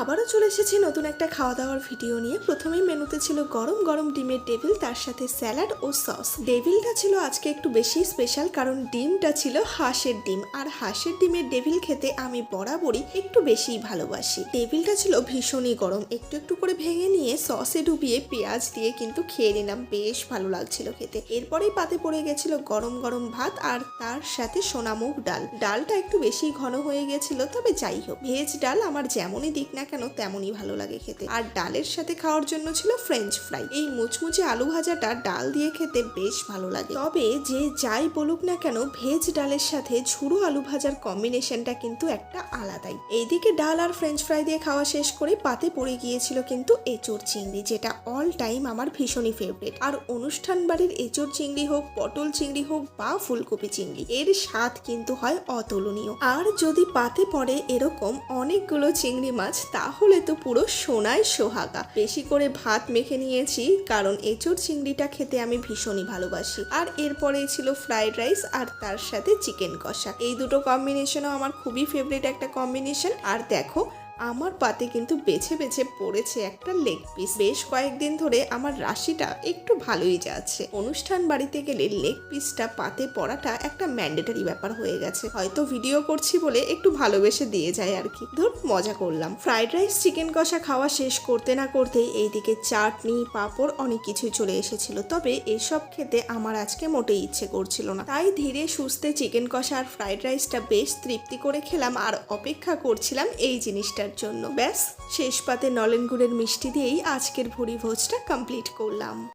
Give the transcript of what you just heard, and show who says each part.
Speaker 1: আবারও চলে এসেছি নতুন একটা খাওয়া দাওয়ার ভিডিও নিয়ে। প্রথমেই মেনুতে ছিল গরম গরম ডিমের ডেভিল, তার সাথে স্যালাড ও সস। ডেভিলটা ছিল আজকে একটু বেশি স্পেশাল, কারণ ডিমটা ছিল হাঁসের ডিম, আর হাঁসের ডিমের ডেভিল খেতে আমি বরাবরই একটু বেশিই ভালোবাসি। ডেভিলটা ছিল ভীষণই গরম, একটু একটু করে ভেঙে নিয়ে সসে ডুবিয়ে পেঁয়াজ দিয়ে কিন্তু খেয়ে নিলাম, বেশ ভালো লাগছিল খেতে। এরপরেই পাতে পড়ে গেছিল গরম গরম ভাত, আর তার সাথে সোনামুগ ডাল। ডালটা একটু বেশি ঘন হয়ে গেছিল, তবে যাই হোক, ভেজ ডাল আমার যেমনই দিক না কেন তেমনই ভালো লাগে খেতে। আর ডালের সাথে খাওয়ার জন্য ছিল ফ্রেঞ্চ ফ্রাই। এই মুচমুচে আলু ভাজাটা ডাল দিয়ে খেতে বেশ ভালো লাগে। তবে যে যাই বলুক না কেন, ভেজ ডালের সাথে ঝুড়ো আলু ভাজার কম্বিনেশনটা কিন্তু একটা আলাদাই। এইদিকে ডাল আর ফ্রেঞ্চ ফ্রাই দিয়ে খাওয়া শেষ করে পাতে পড়ে গিয়েছিল কিন্তু এঁচোড় চিংড়ি, যেটা অল টাইম আমার ভীষণই ফেভারিট। আর অনুষ্ঠান বাড়ির এঁচোড় চিংড়ি হোক, পটল চিংড়ি হোক বা ফুলকপি চিংড়ি, এর স্বাদ কিন্তু হয় অতুলনীয়। আর যদি পাতে পড়ে এরকম অনেকগুলো চিংড়ি মাছ, তাহলে তো পুরো সোনায় সোহাগা। বেশি করে ভাত মেখে নিয়েছি, কারণ এঁচোড় চিংড়িটা খেতে আমি ভীষণই ভালোবাসি। আর এরপরেই ছিল ফ্রাইড রাইস আর তার সাথে চিকেন কষা। এই দুটো কম্বিনেশনও আমার খুবই ফেভারিট একটা কম্বিনেশন। আর দেখো, আমার পাতে কিন্তু বেছে বেছে পড়েছে একটা লেগ পিস। বেশ কয়েকদিন ধরে আমার রাশিটা একটু ভালোই যাচ্ছে। অনুষ্ঠান বাড়িতে গেলে লেগ পিসটা পাতে পড়াটা একটা ম্যান্ডেটরি ব্যাপার হয়ে গেছে। হয়তো ভিডিও করছি বলে একটু ভালোবেসে দিয়ে যায় আর কি। ধর, মজা করলাম। ফ্রাইড রাইস চিকেন কষা খাওয়া শেষ করতে না করতেই এইদিকে চাটনি, পাঁপড়, অনেক কিছুই চলে এসেছিল। তবে এসব খেতে আমার আজকে মোটেই ইচ্ছে করছিল না, তাই ধীরে সুস্থে চিকেন কষা আর ফ্রাইড রাইসটা বেশ তৃপ্তি করে খেলাম, আর অপেক্ষা করছিলাম এই জিনিসটা জন্য। ব্যাস, শেষ পাতে নলেন গুড়ের মিষ্টি দিয়েই আজকের ভুরি ভোজটা কমপ্লিট করলাম।